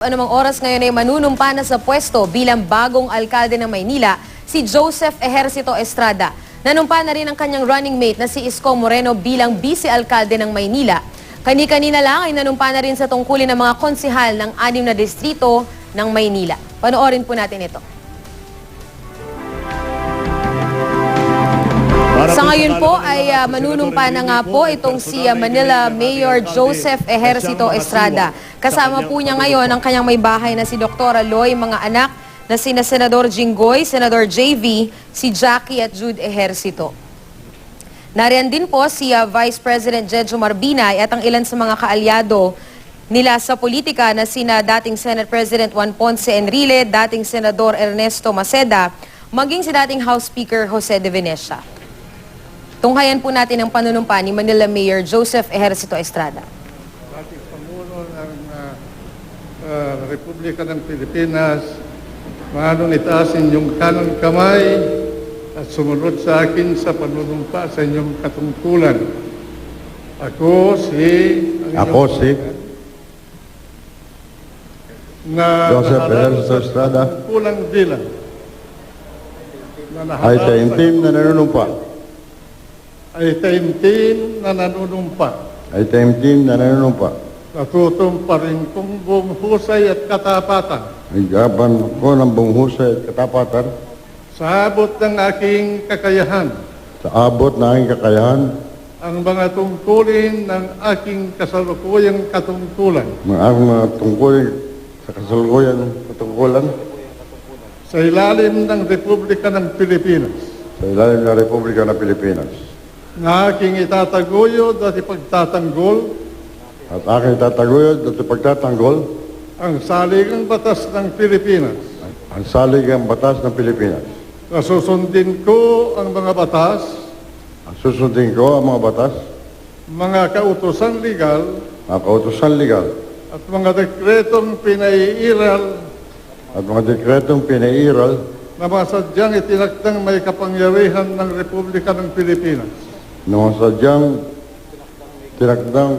Anumang oras ngayon ay manunumpa na sa pwesto bilang bagong alkalde ng Maynila, si Joseph Ejercito Estrada. Nanumpa na rin ang kanyang running mate na si Isko Moreno bilang vice-alkalde ng Maynila. Kani-kanina lang ay nanumpa na rin sa tungkulin ng mga konsihal ng 6 na distrito ng Maynila. Panoorin po natin ito. Sa ngayon po ay manunumpa na nga po itong si Manila Mayor Joseph Ejercito Estrada. Kasama po niya ngayon ang kanyang may bahay na si Dr. Aloy, mga anak na sina Senador Jinggoy, Senador JV, si Jackie at Jude Ejercito. Nariyan din po si Vice President Jejo Marbinay at ang ilan sa mga kaalyado nila sa politika na sina dating Senate President Juan Ponce Enrile, dating Senador Ernesto Maceda, maging si dating House Speaker Jose De Venecia. Tunghayan po natin ang panunumpa ni Manila Mayor Joseph Ejercito Estrada. Dating Pangulo ng Republika ng Pilipinas, maanong itaas inyong kanang kamay at sumunod sa akin sa panunumpa sa inyong katungkulan. Ako si Joseph Ejercito Estrada, kulang bilang ay taimtim na nanunumpa. Ay taimtim na nanunumpa. Natutumpa rin kong buong husay at katapatan. Ay gaban ko ng buong husay at katapatan. Sa abot ng aking kakayahan. Sa abot na aking kakayahan. Ang mga tungkulin ng aking kasalukuyang katungkulan. Mga tungkulin sa kasalukuyan katungkulan. Sa ilalim ng Republika ng Pilipinas. Sa ilalim ng Republika ng Pilipinas. Na aking itataguyod at ipagtatanggol. At aking itataguyod at ipagtatanggol. Ang saligang batas ng Pilipinas. Ang saligang batas ng Pilipinas. Susundin ko ang mga batas. Susundin ko ang mga batas. Mga kautusan legal. Mga kautusan legal. At mga dekretong pinaiiral. At mga dekretong pinaiiral. Na masadyang itinakdang may kapangyarihan ng Republika ng Pilipinas. Na masadyang tinakdang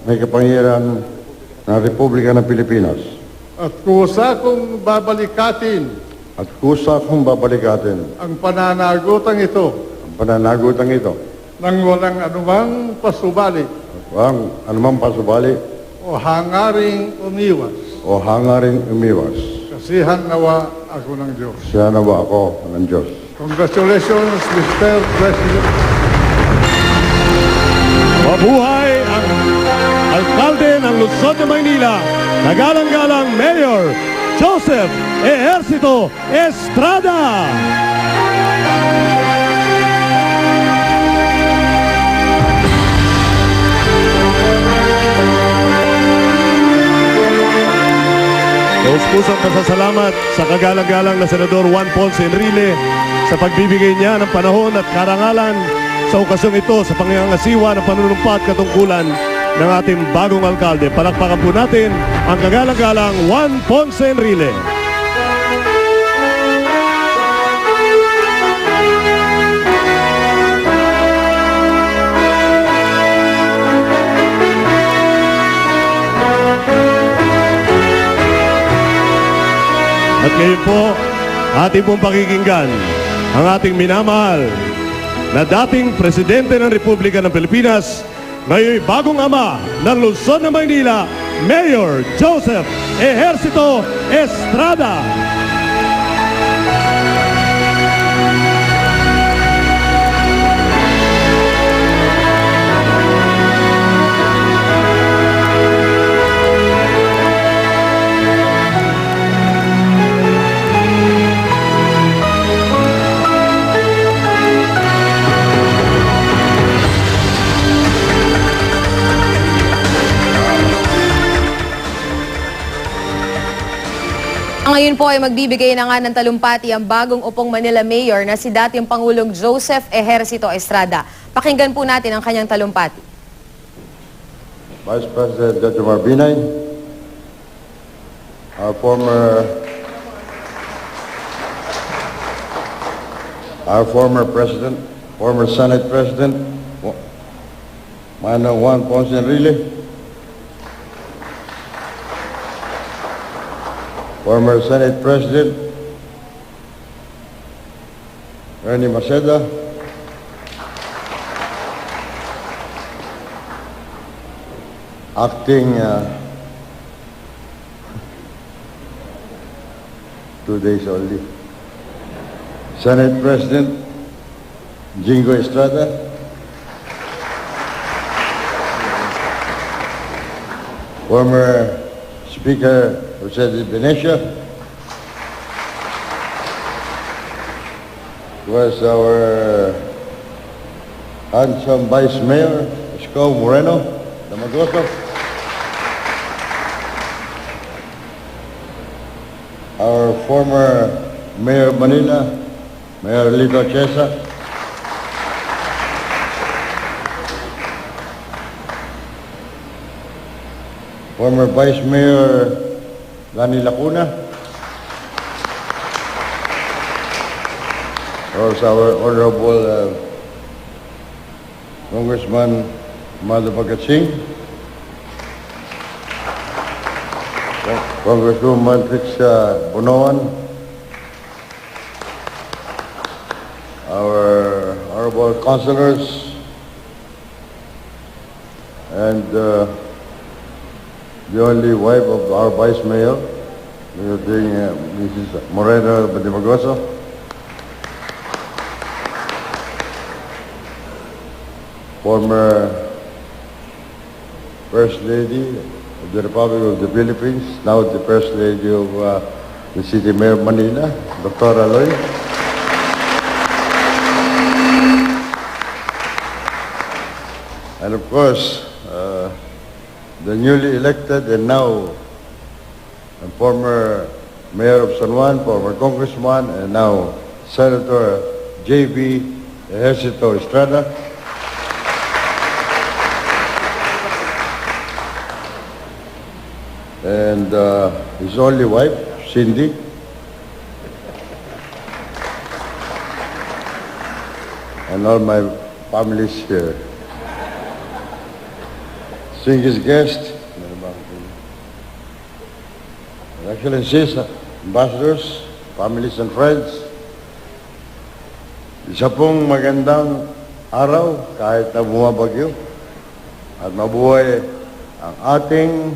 may kapangyarihan ng Republika ng Pilipinas. At kusa kong babalikatin. At kusa kong babalikatin. Ang pananagutang ito. Ang pananagutang ito. Nang walang anumang pasubali. Walang anumang pasubali. O hangaring umiwas. O hangaring umiwas. Kasihan nawa ako ng Diyos. Siya nawa ako ng Diyos. Congratulations, Mr. President. Mabuhay ang alkalde ng Luzon de Maynila, nagalang-galang Mayor Joseph Ejercito Estrada. Pusang pasasalamat sa kagalang-galang na Senador Juan Ponce Enrile sa pagbibigay niya ng panahon at karangalan sa okasyong ito sa pangangasiwa ng panunumpa at katungkulan ng ating bagong alkalde. Palakpakan po natin ang kagalang-galang Juan Ponce Enrile. At ngayon po, ating pong pakikinggan ang ating minamahal na dating Presidente ng Republika ng Pilipinas, ngayon bagong ama ng Luzon ng Maynila, Mayor Joseph Ejercito Estrada. Ngayon po ay magbibigay na nga ng talumpati ang bagong upong Manila Mayor na si dating Pangulong Joseph Ejercito Estrada. Pakinggan po natin ang kanyang talumpati. Vice President Jejo Marbinay, our former President, former Senate President, Manong Juan Ponce Enrile, former Senate President Ernie Maceda, acting 2 days only, Senate President Jingo Estrada, former Speaker Jose de Venecia, was our handsome Vice Mayor, Isko Moreno, Damagoso, our former Mayor of Manila, Mayor Lito Chesa, former Vice Mayor Lani Lacuna, also our Honorable Congressman Amado Bhagat Singh, Congresswoman Tricia Bonoan, our honorable councilors, and the only wife of our Vice Mayor, Mrs. Moreno Badimagoso, former First Lady of the Republic of the Philippines, now the First Lady of the City Mayor of Manila, Dr. Aloy. And of course, the newly elected and now former Mayor of San Juan, former Congressman, and now Senator J.B. Ejercito Estrada. And his only wife, Cindy. And all my families here. Distinguished guests, Excellencies, ambassadors, families and friends, isa pong magandang araw kahit na bumabagyo at mabuhay ang ating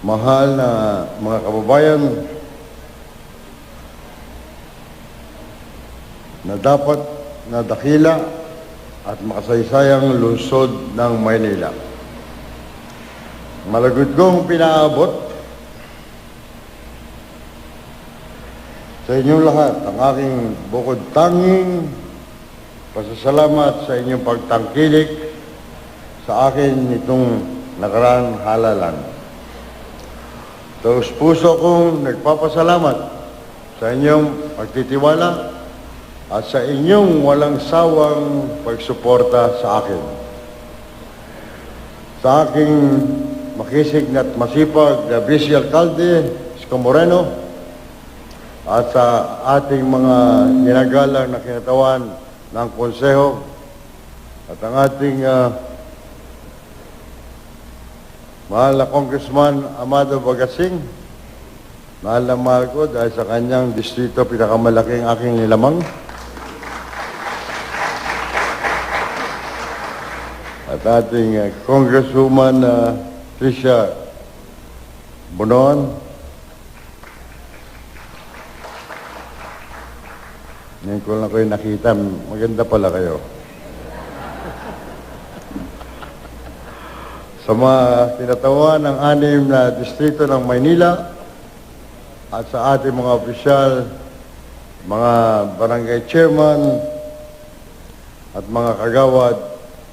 mahal na mga kababayan na dapat na dakila at makasaysayang lungsod ng Maynila. Malagod kong pinaabot sa inyong lahat ang aking bukod tanging pasasalamat sa inyong pagtangkilik sa akin nitong nakaraang halalan. Taos puso kong nagpapasalamat sa inyong pagtitiwala at sa inyong walang sawang pagsuporta sa akin. Sa aking makisig at masipag na Vice Alcalde, Isko Moreno, at sa ating mga ginagalang na kinatawan ng konseho at ang ating mahal na Congressman Amado Bhagat Singh, mahal na mahal ko dahil sa kanyang distrito pinakamalaking aking nilamang. At ating Congresswoman Tricia Bonoan. Ngayon ko lang kayo nakita, maganda pala kayo. Sa mga tinatawan ng 6 na distrito ng Maynila at sa ating mga opisyal, mga barangay chairman at mga kagawad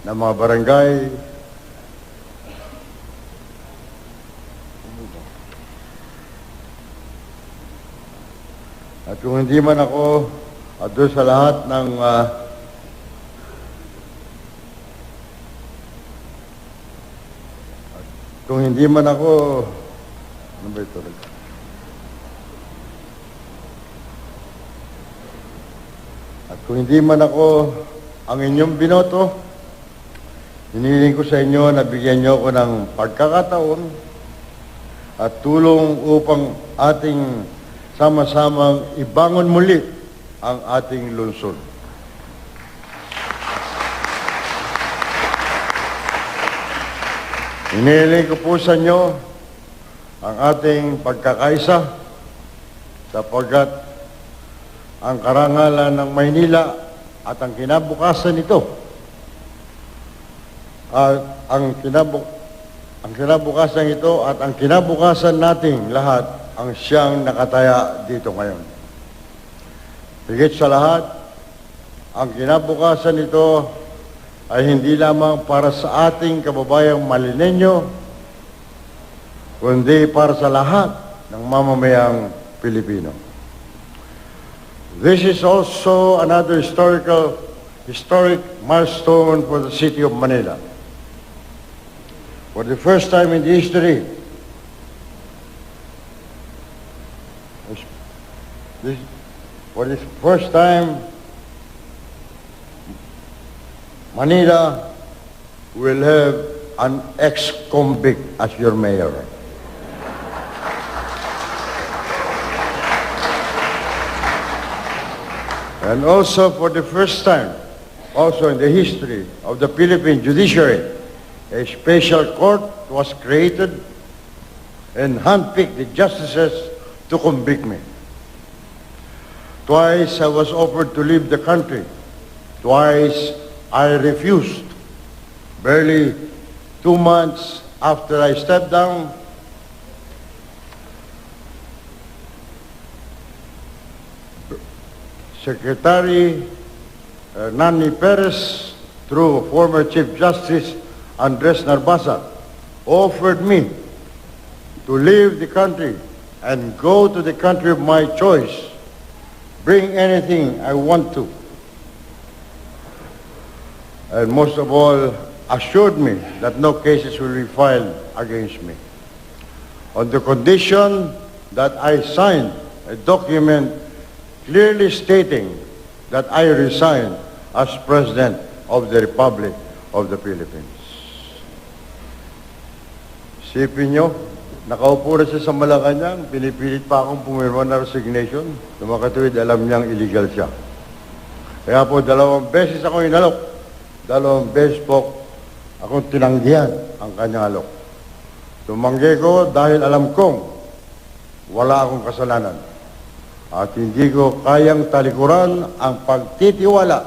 ng mga barangay, at kung hindi man ako at doon sa lahat ng kung hindi man ako, ano ba ito? At kung hindi man ako ang inyong binoto, hinihiling ko sa inyo na bigyan niyo ako ng pagkakataon at tulong upang ating sama-samang ibangon muli ang ating lungsod. Hinihiling ko po sa inyo ang ating pagkakaisa sapagkat ang karangalan ng Maynila at ang kinabukasan nito at ang kinabukasan ito at ang kinabukasan nating lahat ang siyang nakataya dito ngayon. Higit sa lahat, ang kinabukasan nito ay hindi lamang para sa ating kababayang Malineño, kundi para sa lahat ng mamamayang Pilipino. This is also another historic milestone for the city of Manila. For the first time in history, for the first time, Manila will have an ex-convict as your mayor. And also for the first time, also in the history of the Philippine judiciary, a special court was created and handpicked the justices to convict me. Twice I was offered to leave the country. Twice I refused. Barely 2 months after I stepped down, Secretary Nani Perez, through former Chief Justice Andres Narbasa, offered me to leave the country and go to the country of my choice, bring anything I want to, and most of all, assured me that no cases will be filed against me, on the condition that I sign a document clearly stating that I resign as President of the Republic of the Philippines. Isipin nyo, nakaupo na siya sa Malacanang, pinipilit pa akong pumirma na resignation. Tumakatuwid, alam niyang illegal siya. Kaya po, 2 beses ako inalok. 2 beses po akong tinanggihan ang kanyang alok. Tumanggi ko dahil alam kong wala akong kasalanan. At hindi ko kayang talikuran ang pagtitiwala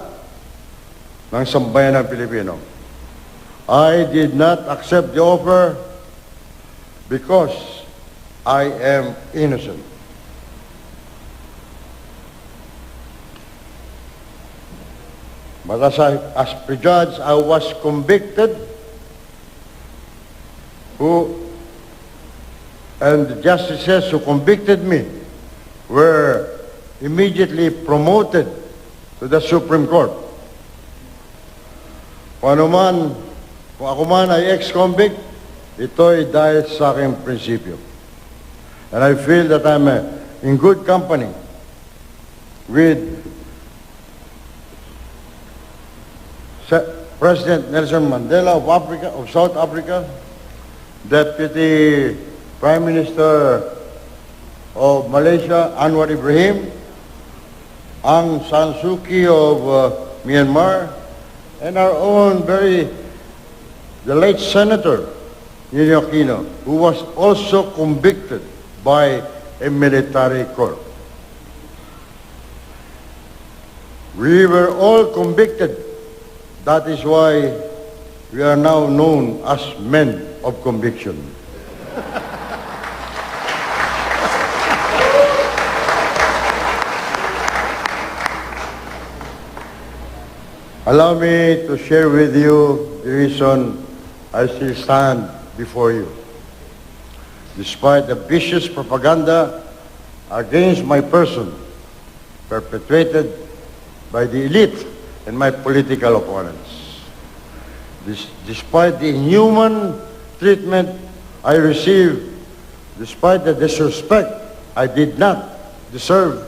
ng sambayan ng Pilipino. I did not accept the offer because I am innocent. But as prejudged, I was convicted, and the justices who convicted me were immediately promoted to the Supreme Court. Kung ako man ay ex-convict, ito'y dahil sa aking prinsipyo. And I feel that I'm in good company with President Nelson Mandela of South Africa, Deputy Prime Minister of Malaysia, Anwar Ibrahim, Aung San Suu Kyi of Myanmar, and our own the late Senator Ninoy Aquino, who was also convicted by a military court. We were all convicted. That is why we are now known as men of conviction. Allow me to share with you the reason I still stand before you. Despite the vicious propaganda against my person perpetrated by the elite and my political opponents, despite the inhuman treatment I received, despite the disrespect I did not deserve,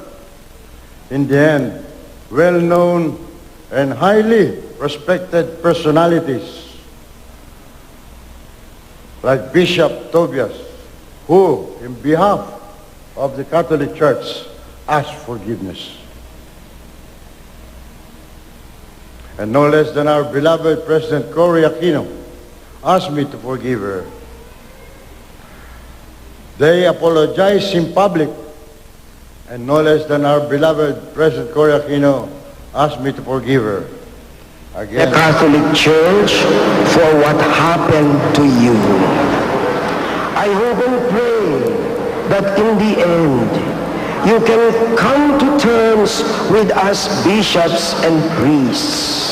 in the end, well-known and highly respected personalities like Bishop Tobias who, in behalf of the Catholic Church, ask forgiveness. And no less than our beloved President Cory Aquino asked me to forgive her. They apologized in public, and no less than our beloved President Cory Aquino asked me to forgive her. The Again, Catholic Church for what happened to you. I hope and pray that in the end, you can come to terms with us bishops and priests.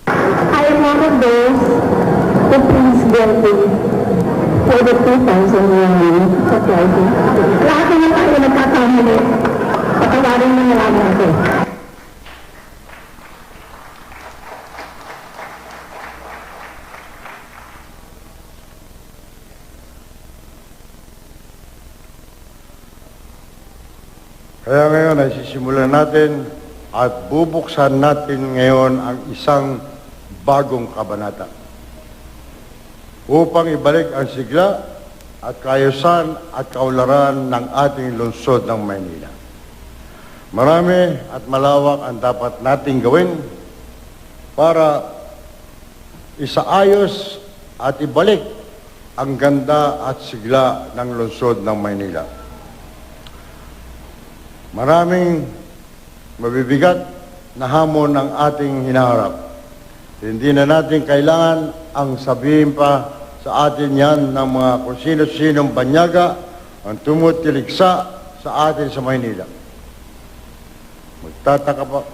I am one of those who pleads guilty for the 2001 uprising. Lahat naman tayo nagkakamali. Patawarin mo na lang natin. kaya ngayon ay sisimulan natin at bubuksan natin ngayon ang isang bagong kabanata upang ibalik ang sigla at kaayusan at kaunlaran ng ating lungsod ng Maynila. Marami at malawak ang dapat nating gawin para isaayos at ibalik ang ganda at sigla ng lungsod ng Maynila. Maraming mabibigat na hamon ang ating hinaharap. Hindi na natin kailangan ang sabihin pa sa atin yan ng mga kung sino-sinong banyaga ang tumutiligsa sa atin sa Maynila.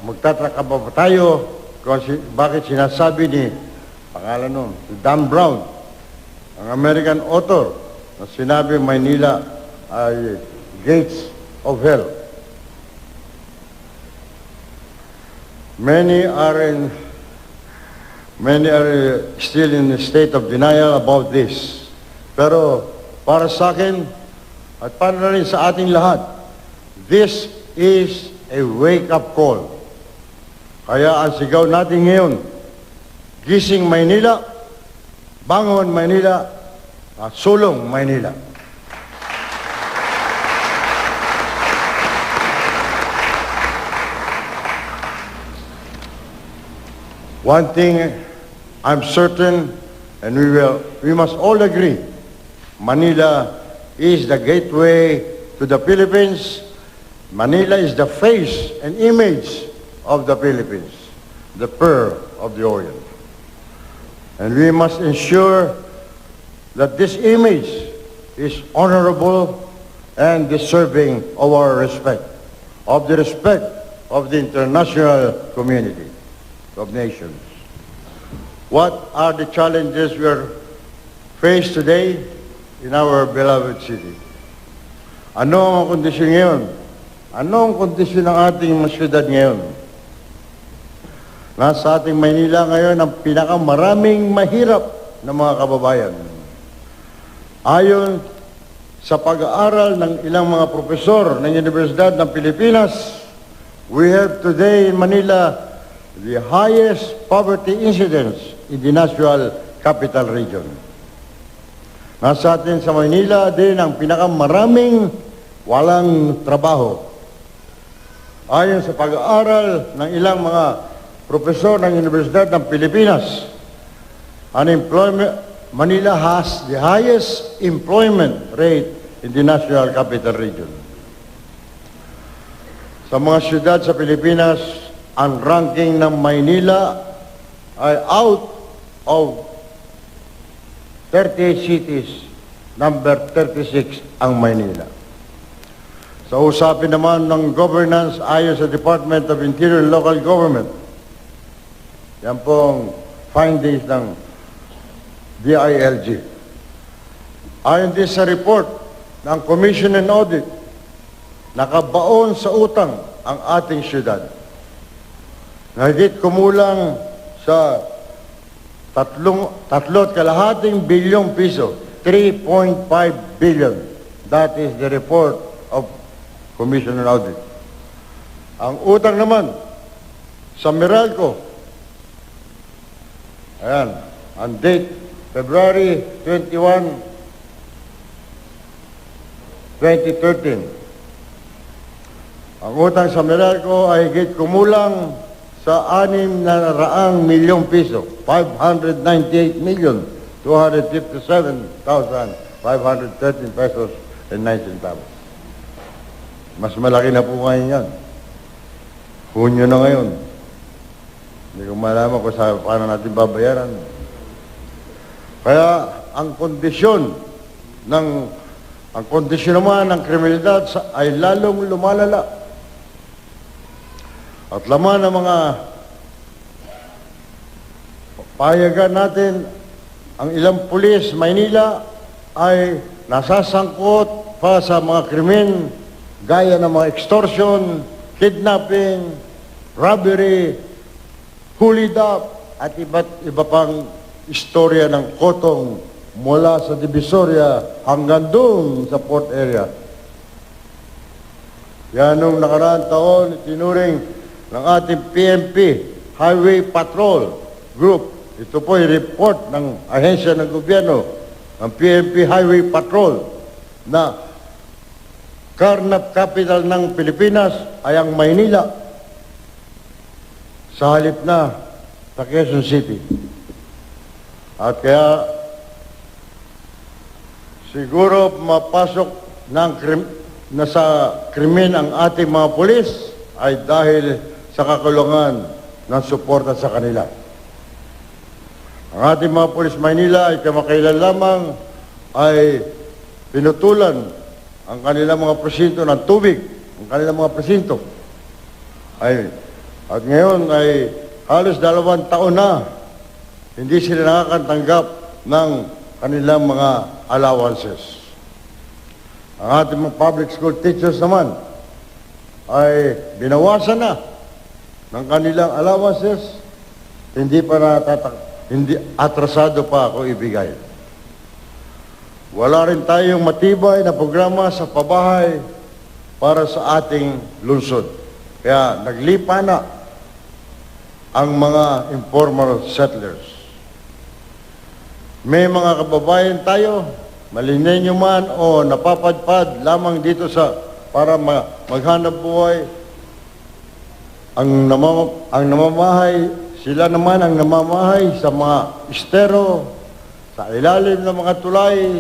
Magtataka pa tayo kung bakit sinasabi ni, pangalan nun, si Dan Brown, ang American author, na sinabi Maynila ay gates of hell. Many are still in a state of denial about this. Pero para sa akin at para na rin sa ating lahat, this is a wake-up call. Kaya ang sigaw natin ngayon, gising Maynila, bangon Maynila, at sulong Maynila. One thing I'm certain, and we must all agree, Manila is the gateway to the Philippines. Manila is the face and image of the Philippines, the pearl of the Orient. And we must ensure that this image is honorable and deserving of our respect, of the respect of the international community of nations. What are the challenges we are faced today in our beloved city? Ano ang kondisyon ngayon? Ano ang kondisyon ng ating mga syudad ngayon? Nasa ating Maynila ngayon ang pinakamaraming mahirap na mga kababayan. Ayon sa pag-aaral ng ilang mga profesor ng Universidad ng Pilipinas, we have today in Manila the highest poverty incidence in the National Capital Region. Nasa atin sa Maynila din ang pinakamaraming walang trabaho. Ayon sa pag-aaral ng ilang mga profesor ng Universidad ng Pilipinas, Manila has the highest employment rate in the National Capital Region. Sa mga syudad sa Pilipinas, ang ranking ng Maynila ay out of 38 cities, number 36 ang Maynila. Sa usapin naman ng governance ayon sa Department of Interior and Local Government, yan pong findings ng DILG. Ayon din sa report ng Commission and Audit, nakabaon sa utang ang ating syudad. Nagit kumulang sa 3.2 bilyong piso, 3.5 billion. That is the report of Commission and Audit. Ang utang naman sa Meralco, ayan, ang date February 21, 2013. Ang utang sa Meralco ay higit kumulang sa 600 milyong piso, 598,257,513 pesos and 19 centavos. Mas malaki na po ngayon yan. Hunyo na ngayon. Hindi ko malaman kung paano natin babayaran. Kaya ang kondisyon naman ng kriminalidad ay lalong lumalala. At laman ng mga payagan natin, ang ilang pulis Maynila ay nasasangkot pa sa mga krimen gaya ng mga extortion, kidnapping, robbery, hulid up, at iba pang istorya ng kotong mula sa Divisoria hanggang doon sa port area. Yan nung nakaraang taon, tinuring ng ating PNP Highway Patrol Group. Ito po ay report ng ahensya ng gobyerno, ng PNP Highway Patrol, na carnap capital ng Pilipinas ay ang Maynila sa halip na sa Quezon City. At kaya siguro mapasok na sa krimen ang ating mga pulis ay dahil sa kakulungan ng suporta sa kanila. Ang ating mga pulis Maynila ay kamakailan lamang ay pinutulan ang kanilang mga presinto ng tubig, ang kanilang mga presinto. At ngayon ay halos 2 taon na hindi sila nakakatanggap ng kanilang mga allowances. Ang ating mga public school teachers naman ay binawasan na ng kanilang allowances, hindi atrasado pa ako ibigay. Wala rin tayong matibay na programa sa pabahay para sa ating lungsod. Kaya naglipa na ang mga informal settlers. May mga kababayan tayo, malinenyo man o napapadpad lamang dito para maghanap buhay. Ang namamahay, sila naman ang namamahay sa mga estero, sa ilalim ng mga tulay,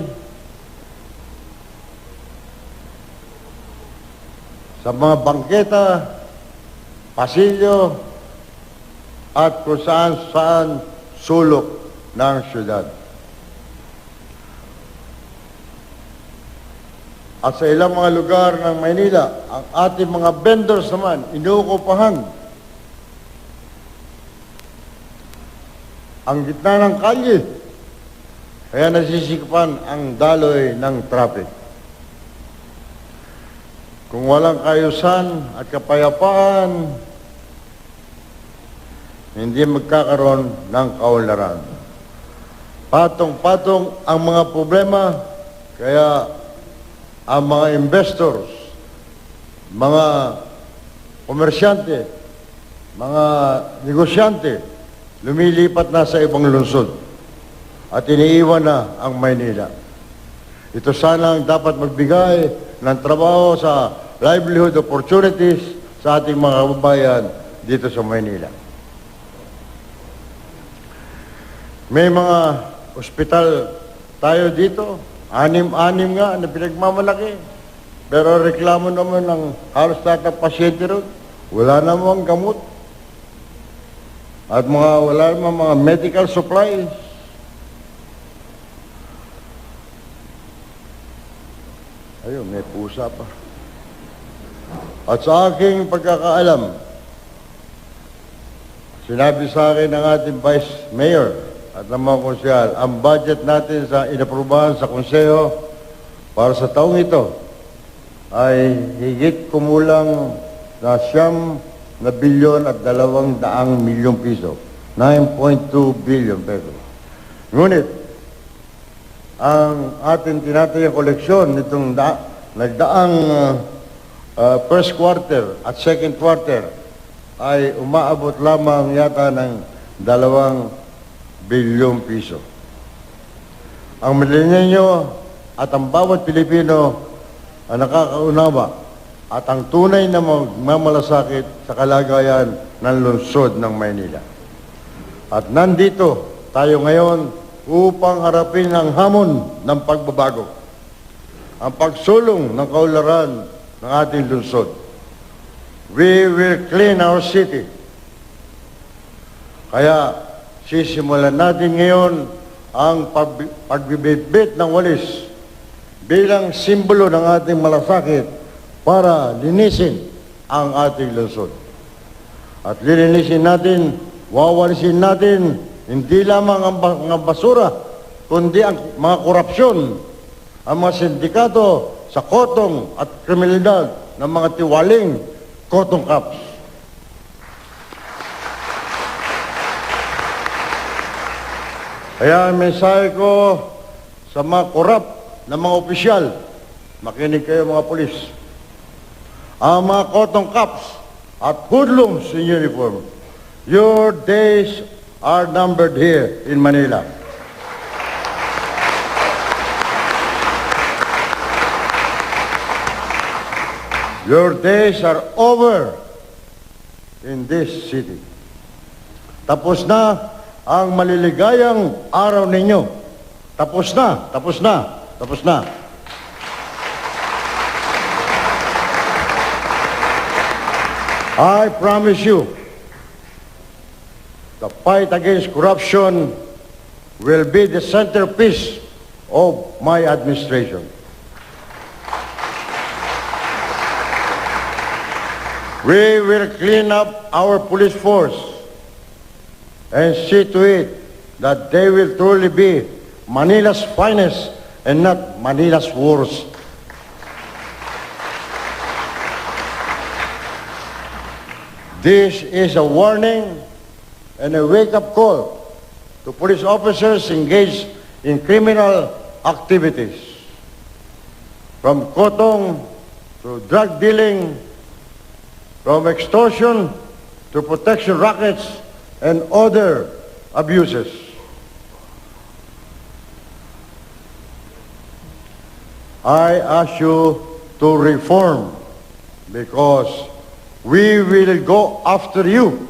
sa mga bangketa, pasilyo, at kung saan sulok ng syudad. At sa ilang mga lugar ng Maynila, ang ating mga vendors naman, inuukupahan ang gitna ng kalye. Kaya nasisikapan ang daloy ng traffic. Kung walang kaayusan at kapayapaan, hindi magkakaroon ng kaunlaran. Patong-patong ang mga problema, kaya ang mga investors, mga komersyante, mga negosyante, lumilipat na sa ibang lungsod at iniiwan na ang Maynila. Ito sana ang dapat magbigay ng trabaho sa livelihood opportunities sa ating mga kababayan dito sa Maynila. May mga ospital tayo dito, 6 nga na pinagmamalaki. Pero reklamo naman ng halos lahat ng pasyente ron, wala namang gamot. At wala namang mga medical supplies. Ayun, may pusa pa. At sa aking pagkakaalam, sinabi sa akin ng ating Vice Mayor at ng mga konsyal, ang budget natin sa inaprubahan sa konseho para sa taong ito ay higit kumulang na 9 bilyon at 200 milyong piso. 9.2 billion pesos. Ngunit, ang ating tinatayang koleksyon nitong nagdaang first quarter at second quarter ay umaabot lamang yata ng 2 bilyong piso. ang milenyo at ang bawat Pilipino ang nakakaunawa at ang tunay na magmamalasakit sa kalagayan ng lungsod ng Maynila. At nandito tayo ngayon upang harapin ang hamon ng pagbabago, ang pagsulong ng kaunlaran ng ating lungsod. We will clean our city. Kaya sisimulan natin ngayon ang pagbibitbit ng walis bilang simbolo ng ating malasakit para linisin ang ating lungsod. At lilinisin natin, wawalisin natin hindi lamang ang mga basura, kundi ang mga korupsyon, ang mga sindikato sa kotong at kriminalidad ng mga tiwaling kotong cops. Kaya ang mensahe ko sa mga korap na mga opisyal, makinig kayo mga pulis, ang mga kotong cops at hoodlums in uniform, your days are numbered here in Manila. Your days are over in this city. Tapos na ang maliligayang araw ninyo. Tapos na, tapos na, tapos na. I promise you, the fight against corruption will be the centerpiece of my administration. We will clean up our police force and see to it that they will truly be Manila's finest and not Manila's worst. This is a warning and a wake-up call to police officers engaged in criminal activities, from kotong to drug dealing, from extortion to protection rackets and other abuses. I ask you to reform because we will go after you.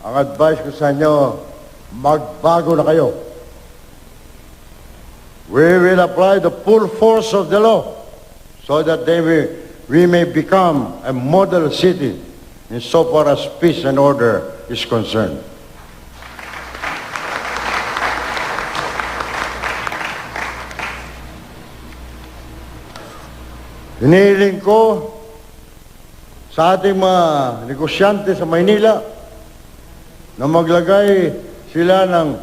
Ang advice ko sa inyo, magbago na kayo. We will apply the full force of the law so that we may become a model city insofar as peace and order is concerned. Hinihiling ko sa ating mga negosyante sa Maynila na maglagay sila ng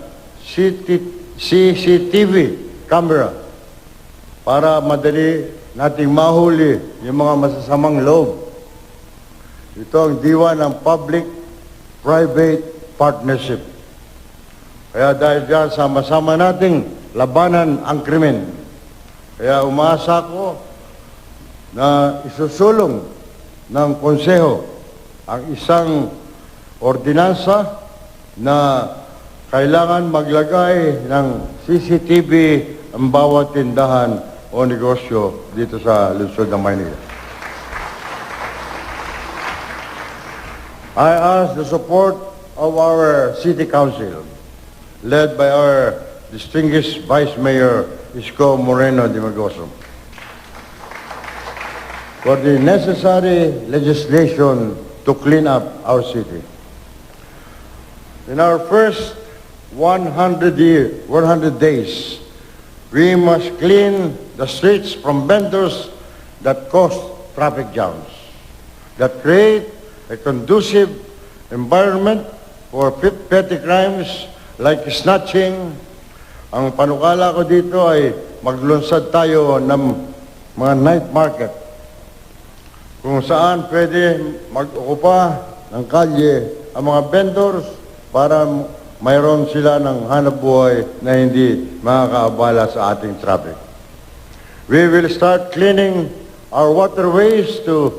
CCTV camera para madali nating mahuli yung mga masasamang loob. Ito ang diwa ng public-private partnership. Kaya dahil dyan, sama-sama nating labanan ang krimen. Kaya umasa ko na isusulong ng konseho ang isang ordinansa na kailangan maglagay ng CCTV ang bawat tindahan o negosyo dito sa lungsod ng Maynila. I ask the support of our City Council, led by our distinguished Vice Mayor Isko Moreno de Magoso, for the necessary legislation to clean up our city. In our first 100 days, we must clean the streets from vendors that cause traffic jams, that create a conducive environment for petty crimes like snatching. Ang panukala ko dito ay maglunsad tayo ng mga night market kung saan pwede mag-okupa ng kalye ang mga vendors para mayroon sila ng hanap buhay na hindi makakaabala sa ating traffic. We will start cleaning our waterways to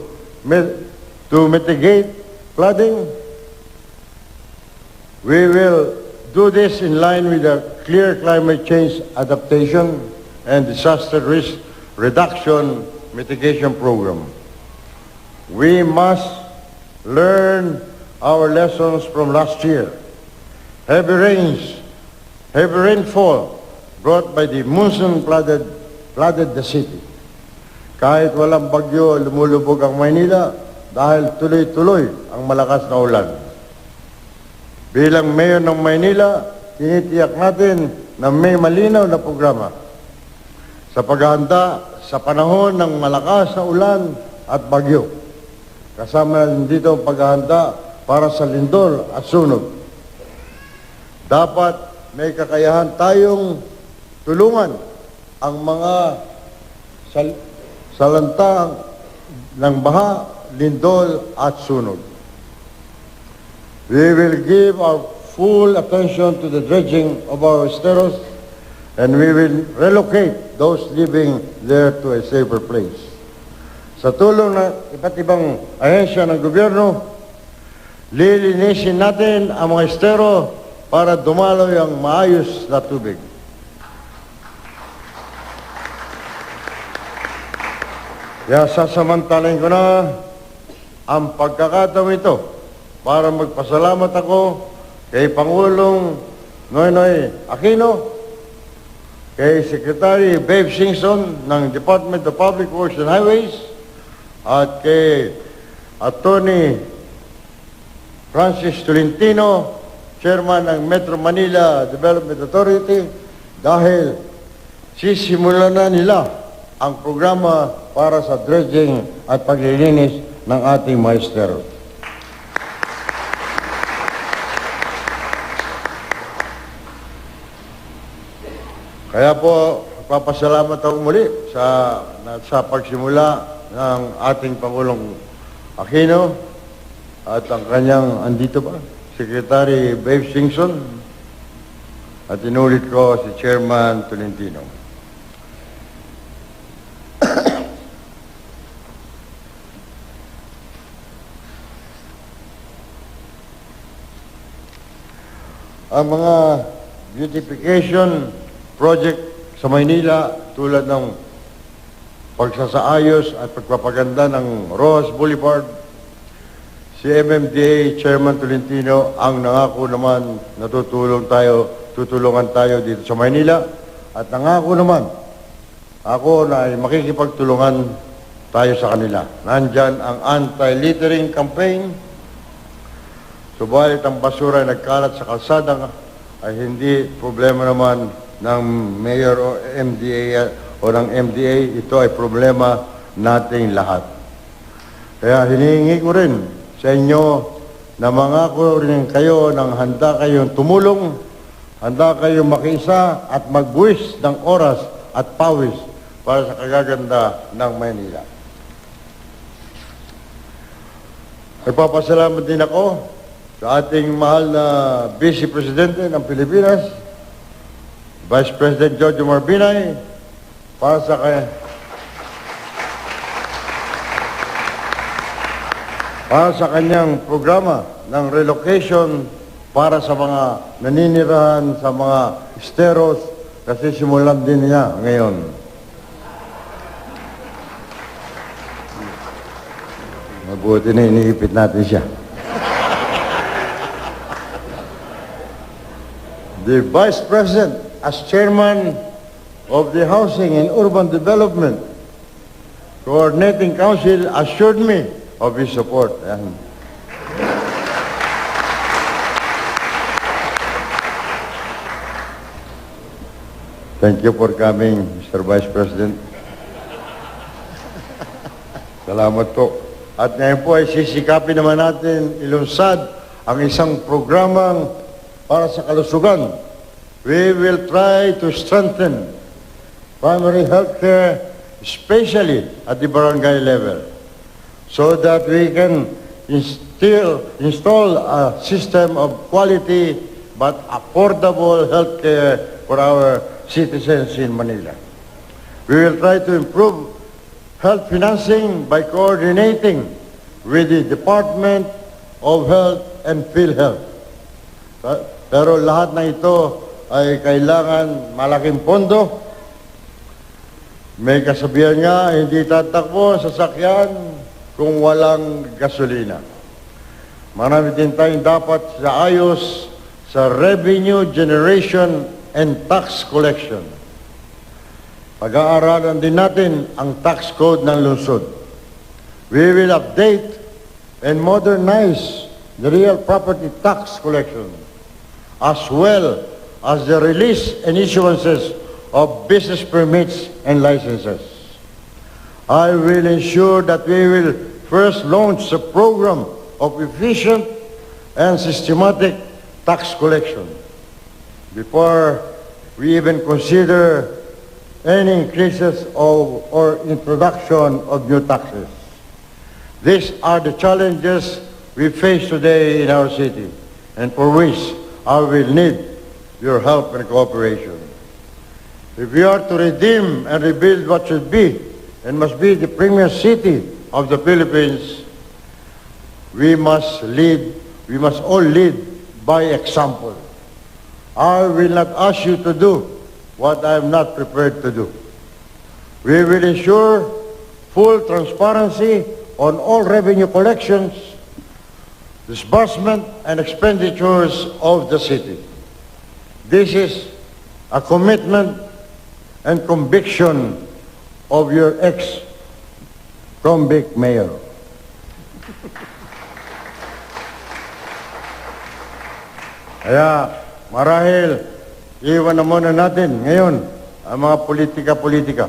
mitigate flooding. We will do this in line with a clear climate change adaptation and disaster risk reduction mitigation program. We must learn our lessons from last year. Heavy rainfall brought by the monsoon flooded the city. Kahit walang bagyo, lumulubog ang Maynila dahil tuloy-tuloy ang malakas na ulan. Bilang mayor ng Maynila, tinitiyak natin na may malinaw na programa sa paghahanda sa panahon ng malakas na ulan at bagyo. Kasama rin dito ang paghahanda para sa lindol at sunog. Dapat may kakayahan tayong tulungan ang mga salanta ng baha, lindol at sunog. We will give our full attention to the dredging of our esteros and we will relocate those living there to a safer place. Sa tulong ng iba't ibang ahensya ng gobyerno, lilinisin natin ang mga estero para dumaloy ang maayos na tubig. Kaya sasamantalain ko na ang pagkakataon ito para magpasalamat ako kay Pangulong Noynoy Aquino, kay Secretary Babe Singson ng Department of Public Works and Highways, at kay Attorney Francis Tolentino, Chairman ng Metro Manila Development Authority, dahil sisimulan na nila ang programa para sa dredging at paglilinis ng ating mga estero. Kaya po, papasalamat ako muli sa pagsimula ng ating Pangulong Aquino at ang kanyang, andito pa, Secretary Babe Singson, at inulit ko si Chairman Tolentino. Ang mga beautification project sa Maynila tulad ng pagsasaayos at pagpapaganda ng Rojas Boulevard, si MMDA Chairman Tolentino ang nangako naman na tutulungan tayo dito sa Maynila, at nangako naman ako na ay makikipagtulungan tayo sa kanila. Nandyan ang anti-littering campaign. Subalit ang basura ay nagkalat sa kalsada ay hindi problema naman ng Mayor o MDA o ng MDA. Ito ay problema nating lahat. Kaya hinihingi ko rin sa inyo na mangako rin kayo ng handa kayong tumulong, handa kayong makiisa at magbuwis ng oras at pawis para sa kagaganda ng Maynila. Nagpapasalamat din ako sa ating mahal na Vice Presidente ng Pilipinas, Vice President Jojo Marbinay, para sa kanyang programa ng relocation para sa mga naninirahan sa mga esteros, kasi simulan din niya ngayon. Mabuti na iniipit natin siya. The Vice President, as Chairman of the Housing and Urban Development Coordinating Council, assured me of his support. Ayan. Thank you for coming, Mr. Vice President. Salamat po. At ngayon po ay sisikapin naman natin ilunsad ang isang programang para sa kalusugan. We will try to strengthen primary health care, especially at the barangay level, so that we can install a system of quality but affordable health care for our citizens in Manila. We will try to improve health financing by coordinating with the Department of Health and PhilHealth. Pero lahat ng ito ay kailangan malaking pondo. May kasabihan nga, hindi tatakbo ang sasakyan kung walang gasolina. Marami din tayong dapat sa ayos sa revenue generation and tax collection. Pag-aaralan din natin ang tax code ng lungsod. We will update and modernize the real property tax collection, as well as the release and issuances of business permits and licenses. I will ensure that we will first launch a program of efficient and systematic tax collection before we even consider any increases of or introduction of new taxes. These are the challenges we face today in our city, and for which I will need your help and cooperation. If we are to redeem and rebuild what should be and must be the premier city of the Philippines, we must all lead by example. I will not ask you to do what I am not prepared to do. We will ensure full transparency on all revenue collections, disbursement, and expenditures of the city. This is a commitment and conviction of your ex-convict mayor. Kaya marahil iwan na muna natin ngayon ang mga politika-politika.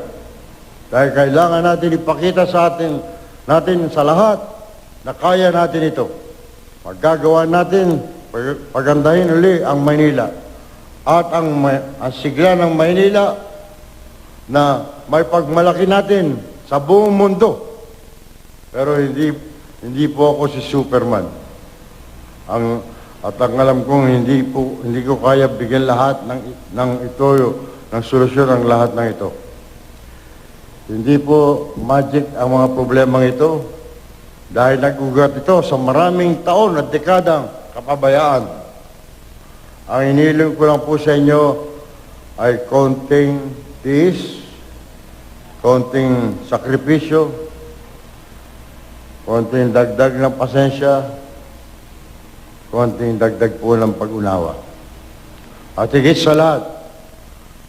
Dahil kailangan natin ipakita sa natin sa lahat na kaya natin ito. Magagawa natin, pagandahin uli ang Maynila. At ang sigla ng Maynila na may pagmalaki natin sa buong mundo. Pero hindi po ako si Superman. At ang alam kong hindi ko kaya bigyan lahat ng solusyon ang lahat ng ito. Hindi po magic ang mga problemang ito dahil nag-ugat ito sa maraming taon at dekadang kapabayaan. Ang iniling ko lang po sa inyo ay konting tiis, konting sakripisyo, konting dagdag ng pasensya, konting dagdag po ng pag-unawa. At higit sa lahat,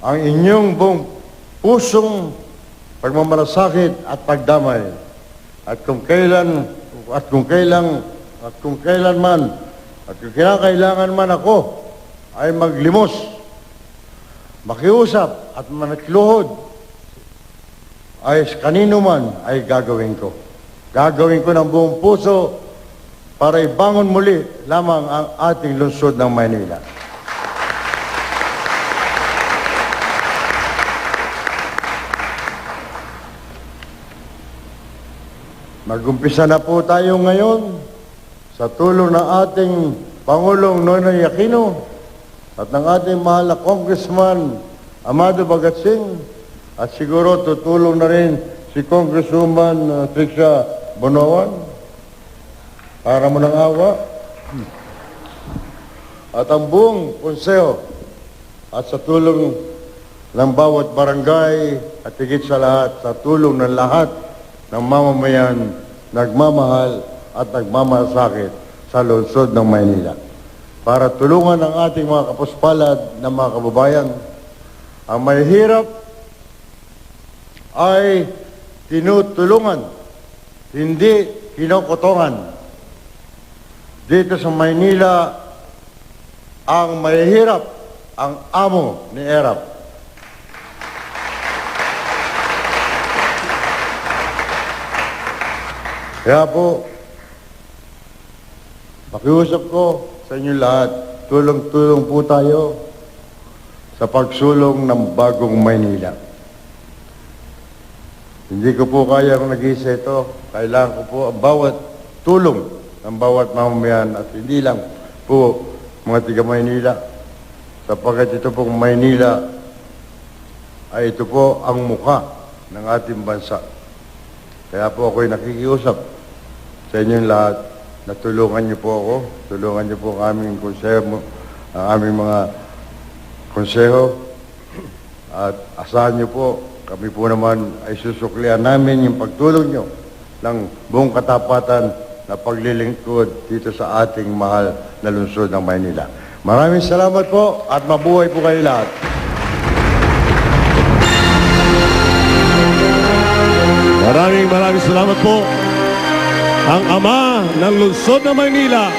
ang inyong buong pusong pagmamalasakit at pagdamay. At kung kinakailangan man ako ay maglimos, makiusap at manatluhod, ay kanino man ay gagawin ko. Gagawin ko ng buong puso para ibangon muli lamang ang ating lungsod ng Maynila. Mag-umpisa na po tayo ngayon sa tulong ng ating Pangulong Noynoy Aquino at ng ating mahal na Congressman Amado Bagatsing, at siguro tutulong na rin si Congresswoman Tricia Bonoan para mo ng awa, at ang buong konseho at sa tulong ng bawat barangay at higit sa lahat sa tulong ng lahat ng mamamayan nagmamahal at nagmamalasakit sa lungsod ng Maynila para tulungan ang ating mga kapuspalad na mga kababayan. Ang mahihirap ay tinutulungan, hindi kinokotongan. Dito sa Maynila, ang mahihirap ang amo ni ERAP. Kaya po, pakiusap ko sa inyo lahat, tulong-tulong po tayo sa pagsulong ng bagong Maynila. Hindi ko po kaya kung nag-isa ito. Kailangan ko po ang bawat tulong ng bawat mamamayan at hindi lang po mga tiga Maynila. Sapagkat ito pong Maynila ay ito po ang muka ng ating bansa. Kaya po ako'y nakikiusap sa inyong lahat na tulungan niyo po ako, tulungan niyo po ang aming konseho ang aming mga konseho. At asahan niyo po, kami po naman ay susuklian namin yung pagtulong niyo ng buong katapatan na paglilingkod dito sa ating mahal na lungsod ng Maynila. Maraming salamat po at mabuhay po kayo lahat. Maraming salamat po. Ang ama ng lungsod ng Maynila,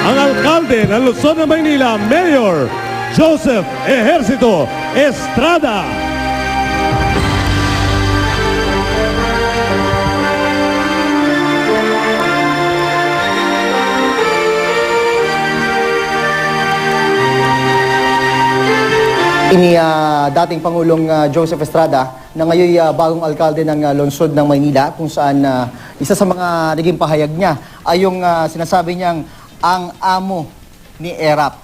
ang alkalde ng lungsod ng Maynila, Mayor Joseph Ejercito Estrada. Dating Pangulong Joseph Estrada na ngayon bagong alkalde ng lungsod ng Maynila, kung saan isa sa mga naging pahayag niya ay yung sinasabi niyang ang amo ni ERAP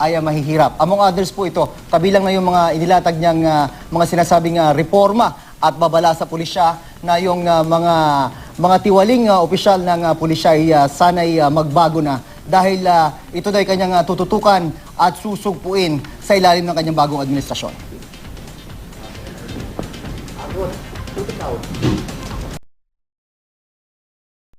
ay mahihirap. Among others po ito, kabilang na yung mga inilatag niyang mga sinasabing reforma at babala sa pulisya na yung mga tiwaling opisyal ng pulisya ay sana'y magbago na dahil ito daw ay kanyang tututukan at susugpuin sa ilalim ng kanyang bagong administrasyon.